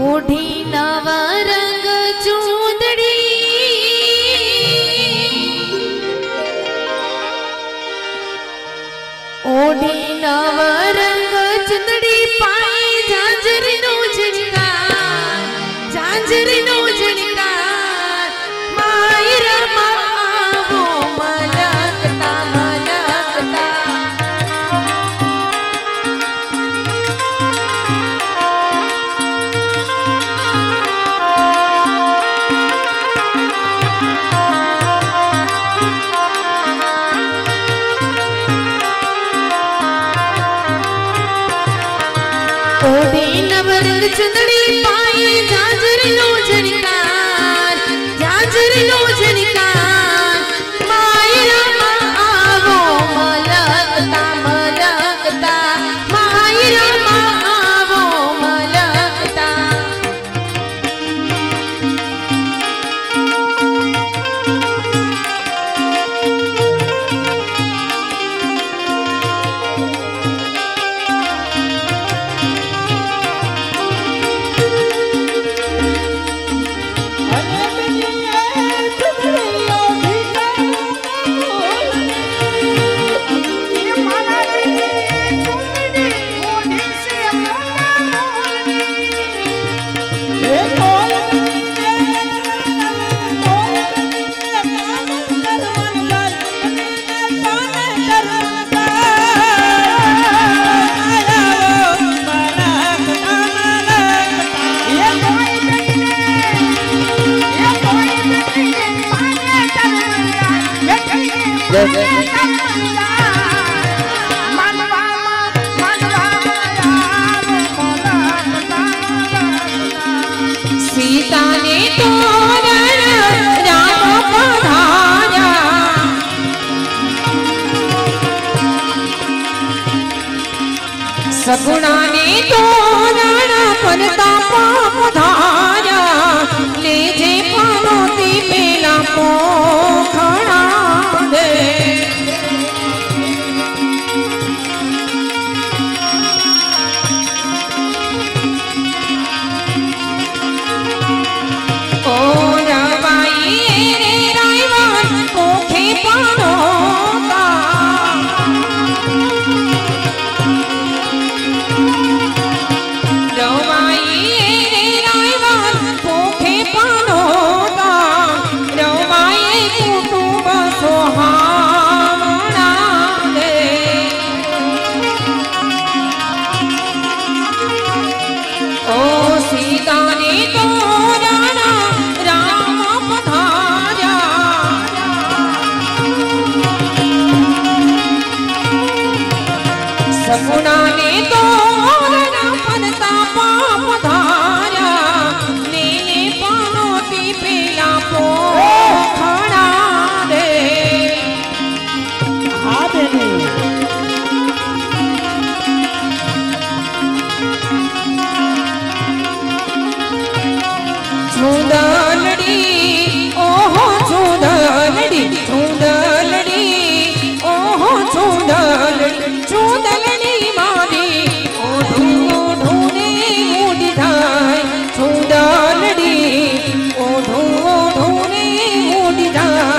ओढ़ी नवा रंग चूंदड़ी ओढ़ी नवा रंग चूंदड़ी पाई झांझरी नो झिणका झांझरी नो झिणका मायरा मावो मलकता मलकता ओढ़ी नवरंग चुंदड़ी पाई झांझरी नो झिणकार झांझरी नो झिणकार मायरा मावो मलकता मलकता मायरा मावो मलकता सीता ने तोरण राम पधारा सगुणा ने तोरण परताप पधारा ले जे पार्वती पेला पोखड़ा दे सगुणा ने तोरण परताप पधारा लेने पार्वती पेला पोखड़ा दे चूंदलड़ी ओहो चूंदलड़ी चूंदलड़ी ओहो चूंदलड़ी चूंदलड़ी मारी ओढ़ू ओढ़ूने मुड़ी धाय चूंदलड़ी ओढ़ू ओढ़ूने मुड़ी धाय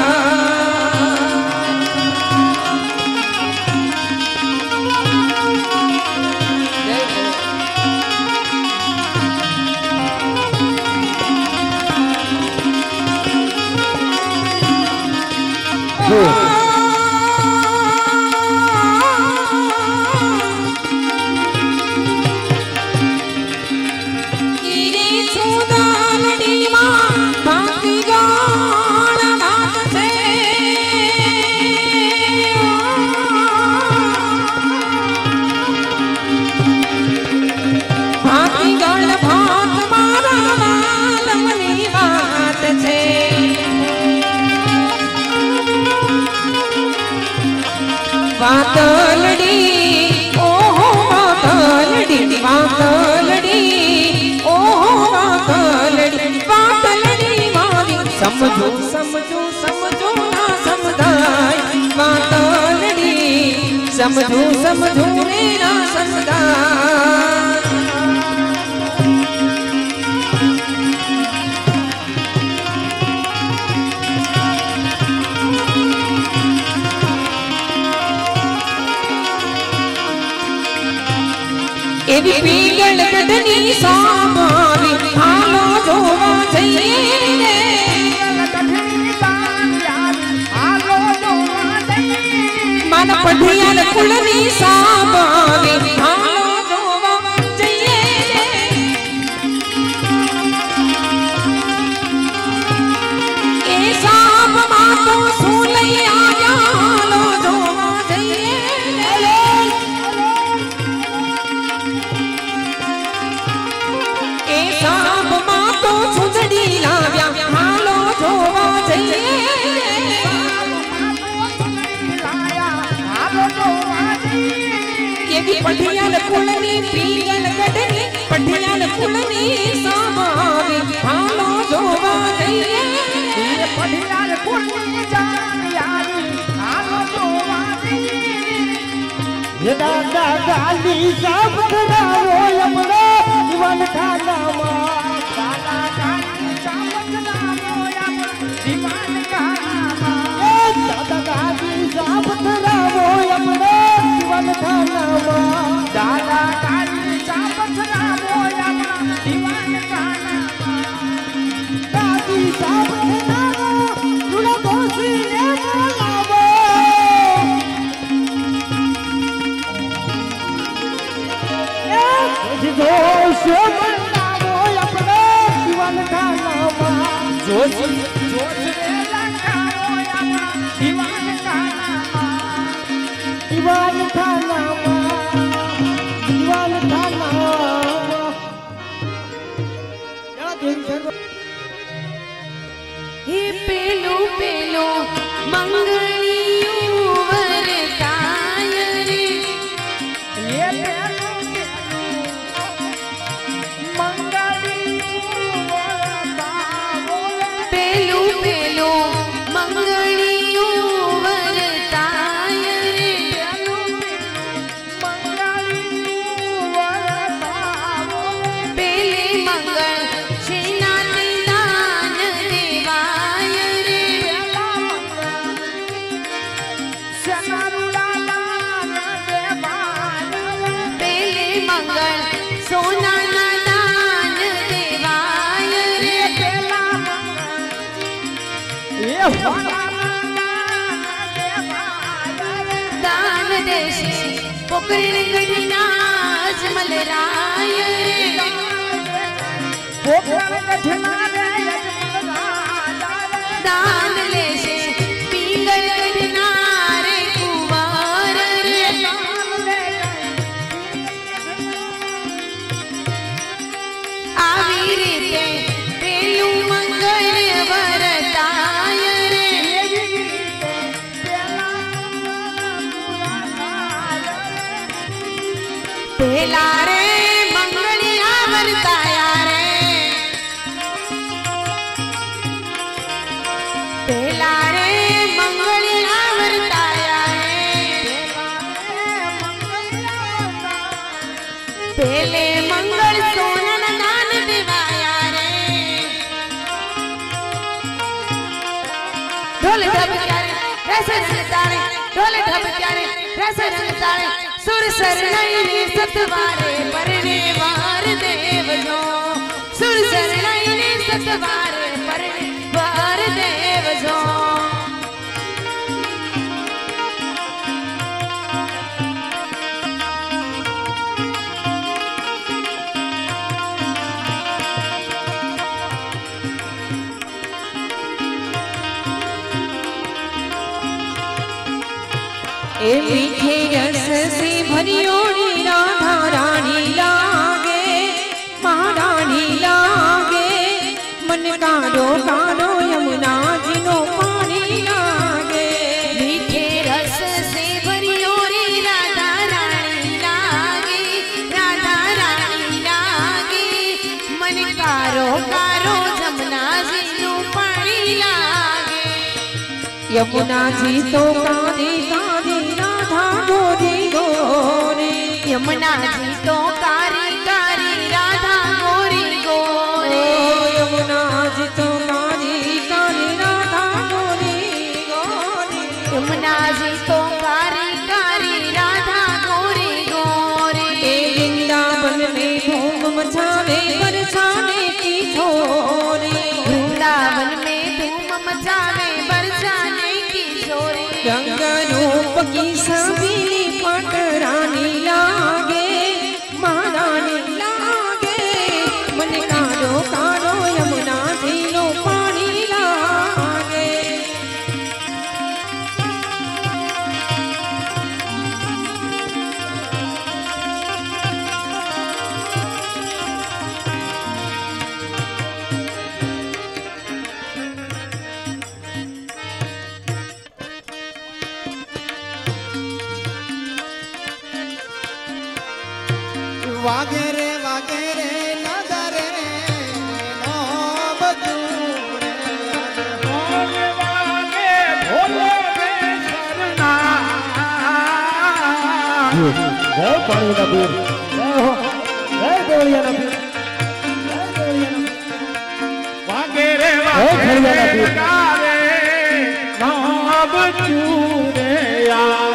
वातलड़ी ओहो वातलड़ी वातलड़ी ओहो वातलड़ी वातलड़ी मारी समझो समझो समझो ना समझाय वातलड़ी समझो समझो रे ना समझाय એવી પીગળ ગઢની સામાવી હાલો જોવા જઈએ મારા પઢિયાર કુળની સામાવી હાલો જોવા જઈએ એ સામમાં તો શું લઈ આવ્યા હાલો જોવા જઈએ સાબમાં તો સુંદડી લાવ્યા હાલો જોવા જઈએ એવી પઢિયાલ કુળની પીગળ ગઢની પઢિયાલ કુળની સામાવી હાલો જોવા જઈએ પઢિયાલ કુળની જાણ્યાવી હાલો જોવા જઈએ દાદા ગાલી સાબ કરાવો યમનો જીવન ખાનામાં દાદા ગાલી સાબ કરાવો યમનો જીવન ખાનામાં દાદા ગાલી સાબ કરાવો યમનો જીવન ખાનામાં દાદા ગાલી સાબ કરાવો યમનો જીવન ખાનામાં દાદી સાબ કરાવો તુલા દોષી ને બોલાવો જોશ બનાવો આપણે દીવાન ખાનામાં જોશ લગાવો આપણા દીવાન ખાનામાં દીવાન ખાનામાં હે પેલો પેલો મંગળિયું વરતાય રે હે પેલું પેલું મંગળિયું વરતાય રે પેલે મંગળ શ્રીનાથ દાન દેવાય રે પેલે મંગળ સોનાના દાન દેવાય રે દાન દેશે પોકરણ ગઢના અજમલ રાય રે દાન લેશે પીગળ ગઢના રે કુંવાર રે આવી રીતે પેલું મંગળ વરતાય રે પેલા રે મંગળિયા વરતાયા રે પેલા રે મંગળિયા વરતાયા રે પેલે મંગળ સોનન દાન દેવાયા રે ઢોલ ઢબક્યા રે રસ રંગતાણે ઢોલ ઢબક્યા રે રસ રંગતાણે સુર શરણાઈને સતવારે પરણે વાર દેવજો સુર શરણાઈને સતવારે પરણે વાર દેવજો ए मीठे रस से भरियोड़ी राधा रानी लागे महारानी लागे मन कारो कारो यमुना जिनो पानी लागे मीठे रस से भरियोड़ी राधा रानी लागे मन कारो कारो जमुना जिनो पानी लागे यमुना जी तो कारे कारे राधा गोरी गोरी यमुना जी तो कारी कारी राधा गोरी गोरी यमुना जी तो कारी कारी राधा गोरी गोरी यमुना जी तो कारी कारी राधा गोरी गोरी वृंदावन धूम मचावे बरसाने की छोरी वृंदावन में धूम मचावे बरसाने की छोरी रंग रूप की सबीली पटरानी लागे महारानी लागे मन कारो कारो यमुना झीलो पानी लागे वागेरे वागेरे नगरे नो बतूरे वागे वागे भोले रे शरणा जय पानी नबीर जय हो जय देवरिया नबीर जय देवरिया नबीर वागेरे वागेरे नगरे नो बतूरे यार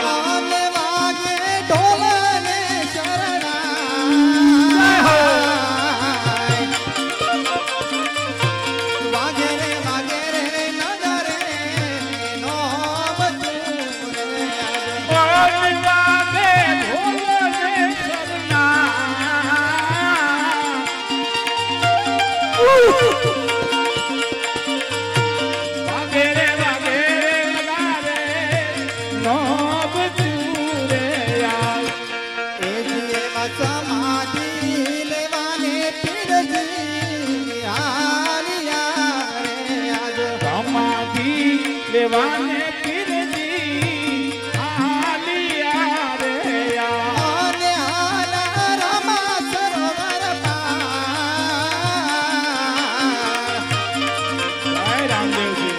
देवाने किरजी आलिया रे या आने आला रमा सरोवर पार जय रामदेव जी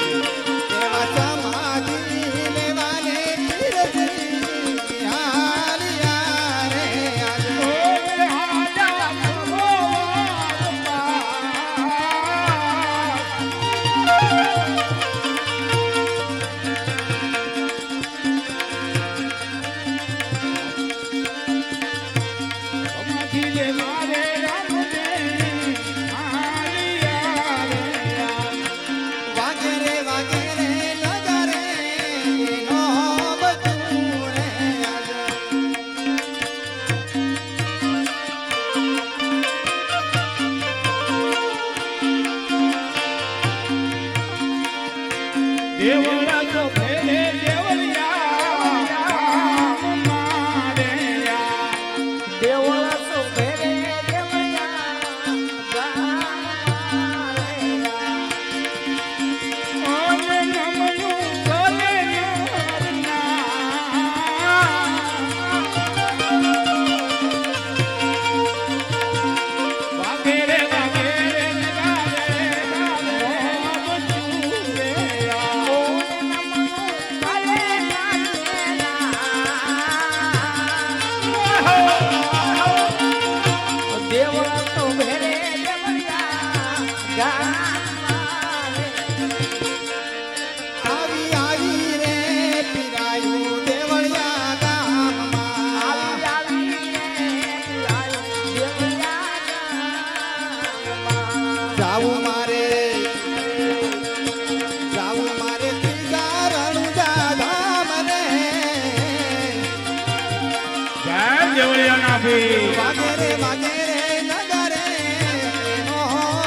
देवा समाधि देवाने किरजी आलिया रे आज ओ आजा देवरा तो फेरे देवरिया मारे या देवरा तो फेरे देवरिया मारे या ओने नमनु बोले ना वागेरे वागेरे वागेरे वागेरे नगरे नो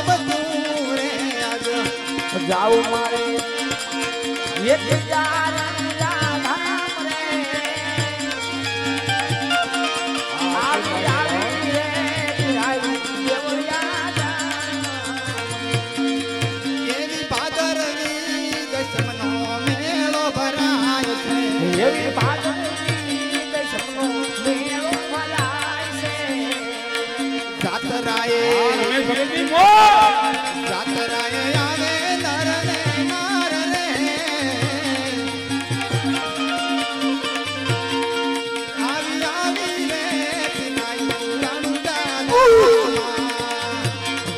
बतूरे आज जाऊ मारे ये प्यार धाम रे आली रे पिराई देवरिया एवी भादरवी दशमनो मेळो भरायो छे एवी भादरवी दशमनो मेळो जातराय आवे नर रे नार रे आवी आवी रे पिनायु रंगा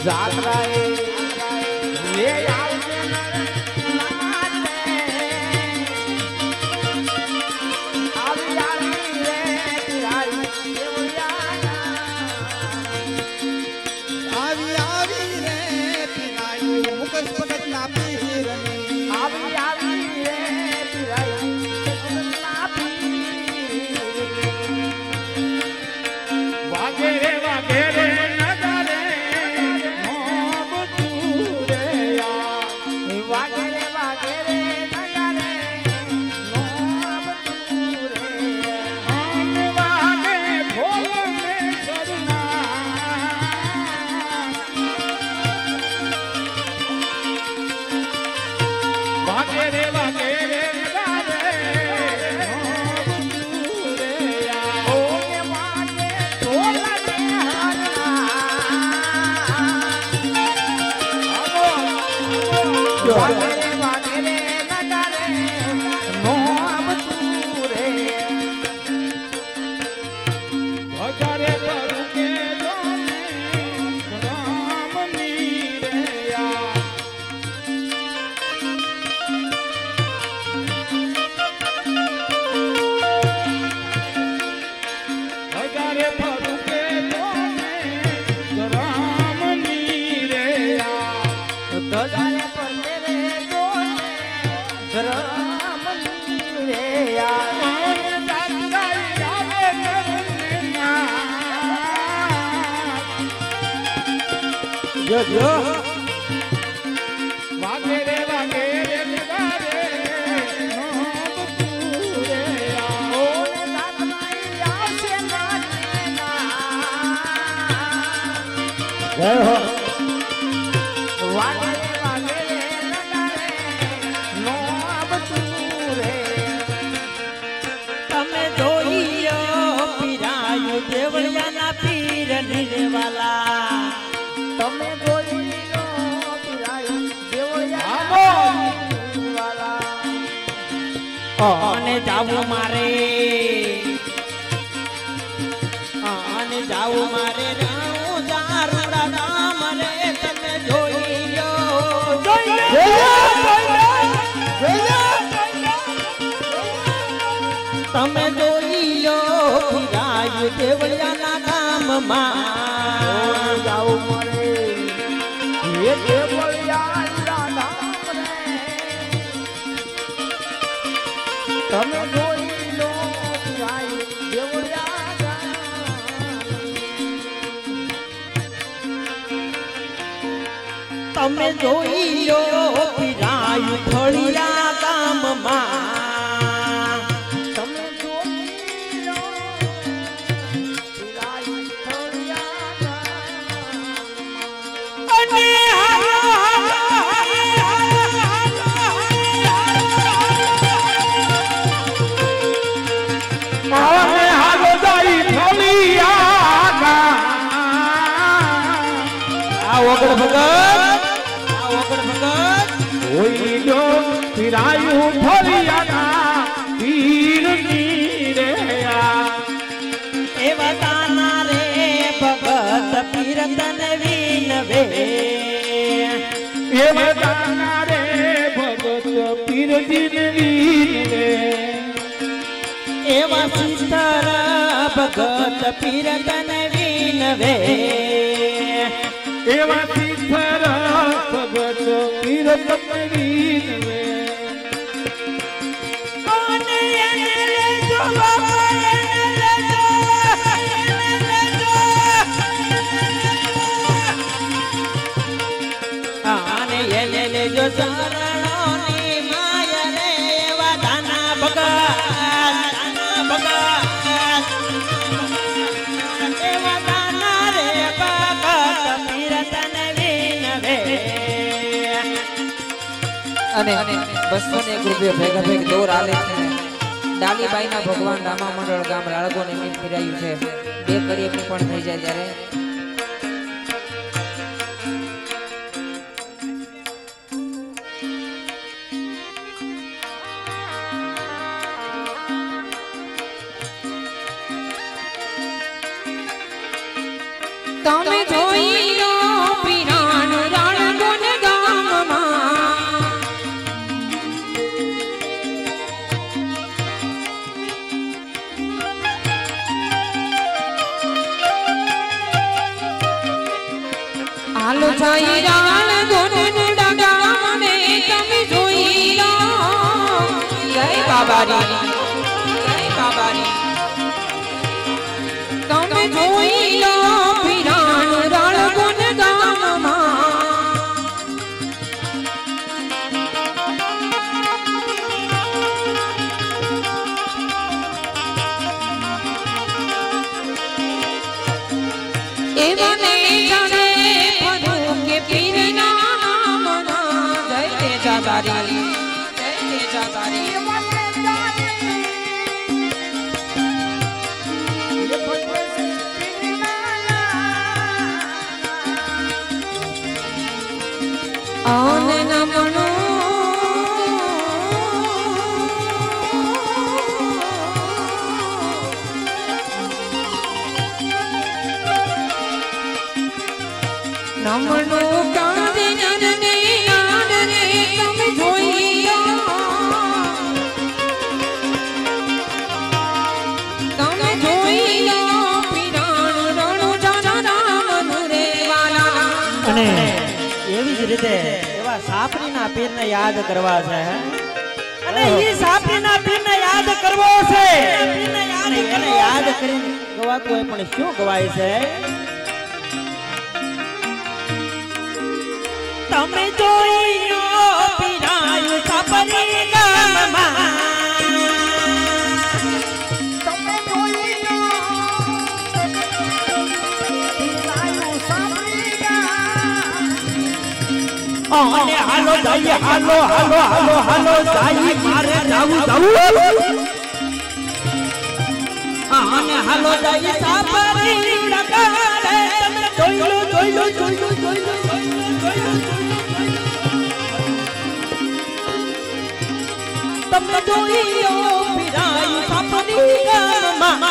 जातराय ले आवजे नर नार रे आवी आवी रे पिनायु देवरिया વાગે વાગે રે નગારે નો આવતું રે હજારે કરું કે જોને રામની રે યા હજારે કરું કે જોને રામની રે યા હજારે પરને રે જોને રામની રે યા જો જો વાગે રે નગારે નો આવતું રે યા ઓ દાદમાઈ આવશે જય હો વાગે રે નગારે નો આવતું રે તમે જોઈ લો પીરાયું દેવળિયાના પીર નિરેવાલા તમે જોઈ લો પીરાયું દેવળિયા અને જાવું મારે અને જાવું મારે રાઉ દારૂડા ગામ રે તમે જોઈ લો તમે જોઈ લો પીરાયું દેવળિયાના ગામમાં જાઉં મારે એ દેવળિયા નામ રે તમે જોઈ લો પીરાયું દેવળિયા તમે જોઈ લો પીરાયું થોડિયા ગામમાં તમે જોઈ લો પીરાયું દેવળિયા અને મારે હાલો જાય થોલિયા આ ઓગળ ભગત જોઈ લો પીરાયું થોલિયા પીરની રે એવા તાના રે ભગત પીર તને વિનવે એ બધાના રે ભગત પીરજીને વીરે એવા સિસ્તર ભગત પીર તને વિનવે એવા તીર્થર ભગત પીરજીને વીરે અને એને લેજો બાબા એને લેજો અને એને લેજો ચરણોની માયા રે એવા દાના ભગત એવા દાના રે ભગત પીર તને વિનવે અને 201 રૂપિયા ભેગા ભેગ દોર આલે છે ડાલીબાઈના ભગવાન રામા મંડળ ગામ રાળગો નિમિત્ત ફિરાયું છે 2 કરીએ પણ થઈ જાય ત્યારે તમે જોઈ લો પીરાનું રાળગોન ગામમાં હાલો જાય રાળગોન ગામે તમે જોઈ લો જય બાબારી તમે જોઈ લો પીરાનું રાળગોન ગામમાં એવા નહીં જાણે બધું કે પીરના નામના જય તેજાદારી આને નમણું નમનું કાંદે નંદને નાદ રે તમે જોઈ લો તમે જોઈ લો પીરાણ રણુ જાના રામ રે વાલા અને એવી જ રીતે એવા સાપરીના પીરને યાદ કરવા છે અને ઈ સાપરીના પીરને યાદ કરવો છે અને એને યાદ કરીને ગવાતું હોય પણ શું ગવાય છે તમે જોઈ લો પીરાયું સાપરી ગામમાં તમે જોઈ લો પીરાયું સાપરી ગામ અને હાલો જઈએ હાલો હાલો હાલો હાલો જઈએ મારે જાવું અને હાલો જઈએ સાપરી ડગાડે તમે જોઈ લો તમે જોઈ લો પીરાયું સાપરી ગામમાં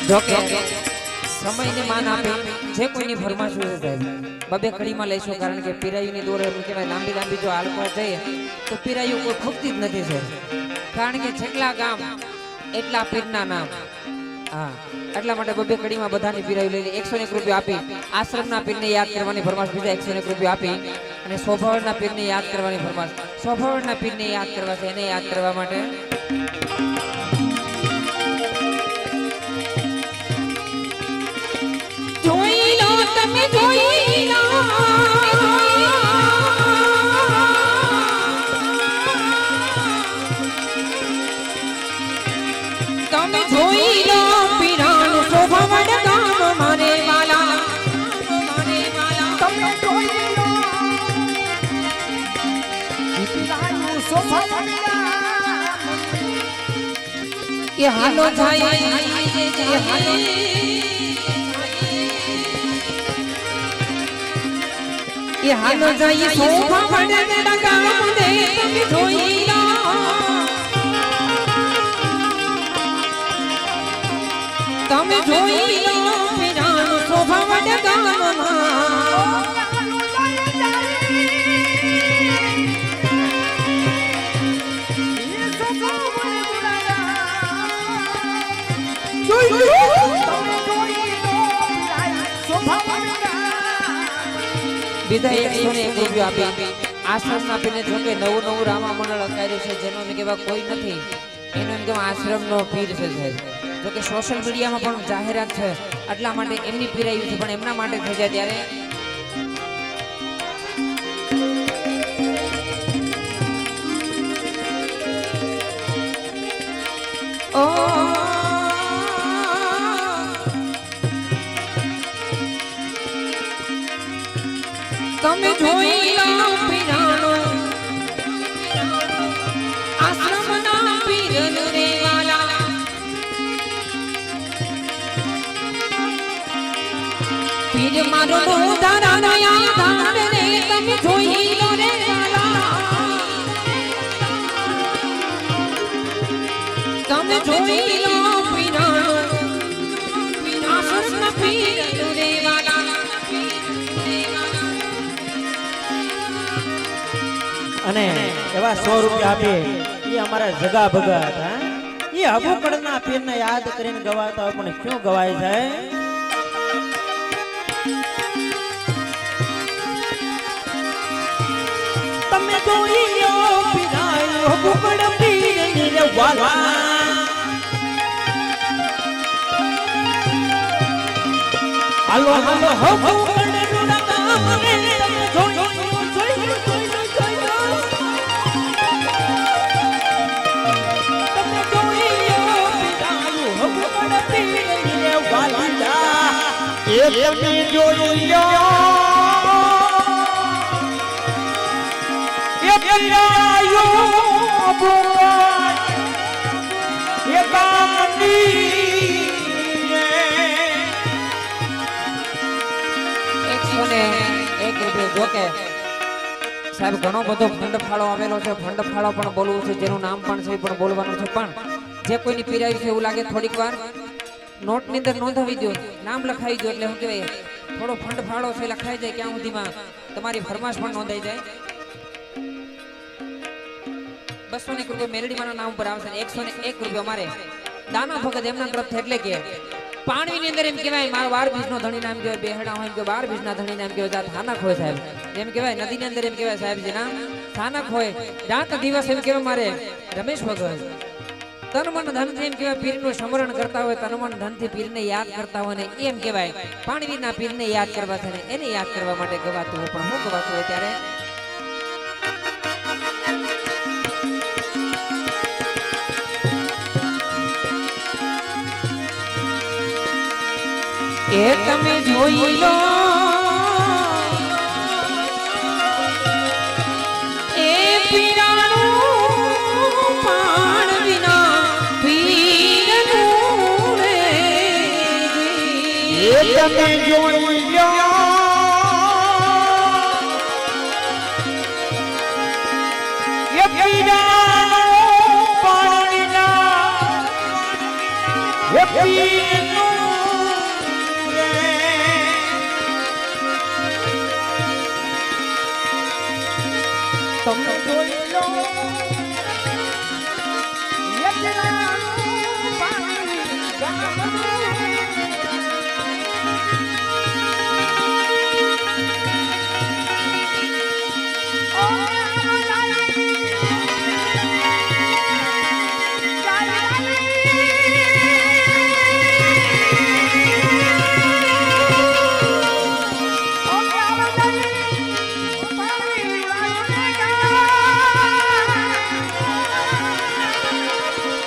જોકે સમયને માન આપે જે કોઈની ફરમાશ હોય જાય બબે કડીમાં લઈશું કારણ કે પીરાયુની દોર એમ કહેવાય લાંબી લાંબી જો હાલમાં જઈએ તો પીરાયુ કોઈ ખૂટતી જ નથી છે કારણ કે જેટલા ગામ એટલા પીરના નામ હા એટલા માટે બબે કડીમાં બધાની પીરાયુ લઈ 101 રૂપિયા આપી આશ્રમના પીરને યાદ કરવાની ફરમાશ બીજા 101 રૂપિયા આપી અને સ્વભાવના પીરને યાદ કરવાની ફરમાશ સ્વભાવના પીરને યાદ કરવા છે એને યાદ કરવા માટે જોઈ લો તમે જોઈ લો તમે જોઈ લો પીરાણ શોભાવડ ગામ મારે વાલા તમે જોઈ લો પીરાયું સોફાવડ ગામ એ હાલો જાય એ હાલો ये हालो जाई सोफा वडे गाम दे તમે જોઈ લો તમે જોઈ લો પીરાણ સોફા વડે ગામમાં બીજા 101 રૂપિયા આપી આશ્રમના પીરને જોકે નવું નવું રામા મંડળ અકાર્યું છે જેનો એમ કહેવા કોઈ નથી એનો એમ કહેવા આશ્રમનો પીર છે સાહેબ જોકે સોશિયલ મીડિયામાં પણ જાહેરાત છે એટલા માટે એમની પીરાયું છે પણ એમના માટે થઈ જાય ત્યારે ઓ તમે જોઈ લો પીરાણો આશ્રમના પીર રે વાલા પીર મારો દારા નયા ધાર રે તમે જોઈ લો રે વાલા તમે જોઈ લો પીરાણો આશ્રમના પીર રે વાલા અને એવા 100 રૂપિયા આપી એ અમારા જગા ભગત એ હબુકડના પીરને યાદ કરીને ગવાતા હોય પણ શું ગવાય છે તમે જોઈ લો પીરાયું હબુકડ પીરની રે વાલા હાલો હાલો હબુકડ નું નામ રે તમે જોઈ તમે જોઈ લો એ પીરાયું ભગવાન એ ગામની 101 રૂપિયા જોકે સાહેબ ઘણો બધો ફંડ ફાળો આવેલો છે ફંડ ફાળો પણ બોલવું છે જેનું નામ પણ છે પણ બોલવાનું છે પણ જે કોઈની પીરાયું છે એવું લાગે થોડીક વાર નોટ ની અંદર નોંધાવી દો નામ લખાવી દો એટલે શું કહેવાય થોડો ફંડ ફાળો છે લખાઈ જાય ક્યાં સુધીમાં તમારી ફરમાશ પણ નોંધાઈ જાય 201 રૂપિયા મેલડીમાના નામ પર આવશે 101 રૂપિયા અમારે દાના ભગત એમના તરફથી એટલે કે પાણીની અંદર એમ કહેવાય મારો 12 બીજનો ધણી નામ કહેવાય બેહડા હોય કે 12 બીજના ધણી નામ કહેવાય જાત થાનક હોય સાહેબ જેમ કહેવાય નદીની અંદર એમ કહેવાય સાહેબ જે નામ થાનક હોય રાત દિવસ એમ કહેવાય મારે રમેશ ભગત તન મન ધનથી એમ કહેવાય પીરનું સ્મરણ કરતા હોય તન મન ધનથી પીરને યાદ કરતા હોય ને એમ કહેવાય પાણીના પીરને યાદ કરવા છે ને એને યાદ કરવા માટે ગવાતું હોય પણ હું ગવાતું હોય ત્યારે એ તમે જોઈ લો એ પીરાનું પાણ વિના પીરનું રે એ તમે જોઈ લો એ પીરાનું પાણ વિના એ પીરનું તમે જોઈ લો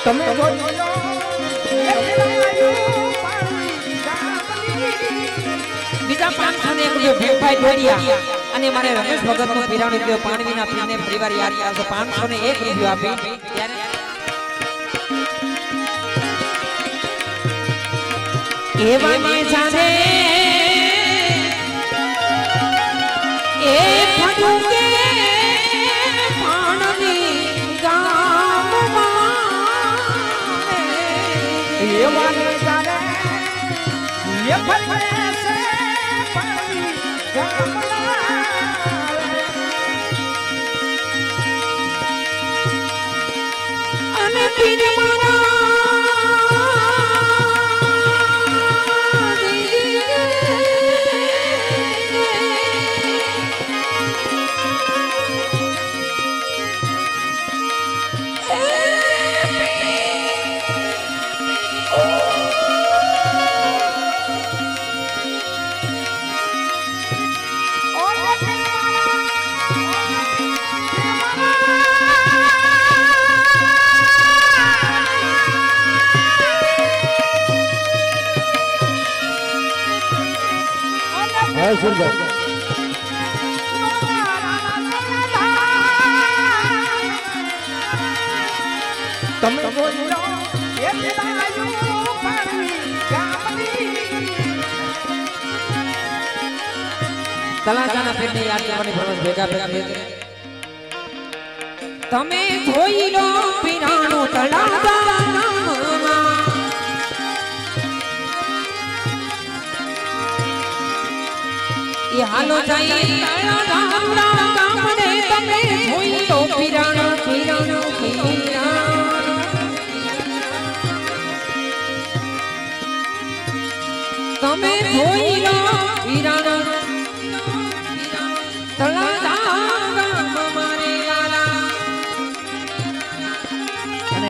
તમે બીજા 501 રૂપિયા ભેગભાઈ ઢોડિયા અને મારે રમેશ ભગત નું પીરાણું કયો પાણી વિના પીને પરિવાર યાદ આવશે 501 રૂપિયા આપી ત્યારે એવાની જાને એ ફડું કે પાણી ગામમાં એવાની જાને એ ફરવે છે પાણી ગામમાં અને પીર મારા સુંદર તમે જોઈ લો એ પીરાયું પાણી ગામની તલાજાના પીરને યાદ કરવાની ફરમાઈશ ભેગા ભેગા તમે જોઈ લો પીરાણું તળાજા એ હાલો જાય તળાજા ગામડે તમે જોઈ લો પીરાણું પીરાણું પીરાણું તમે જોઈ લો પીરાણું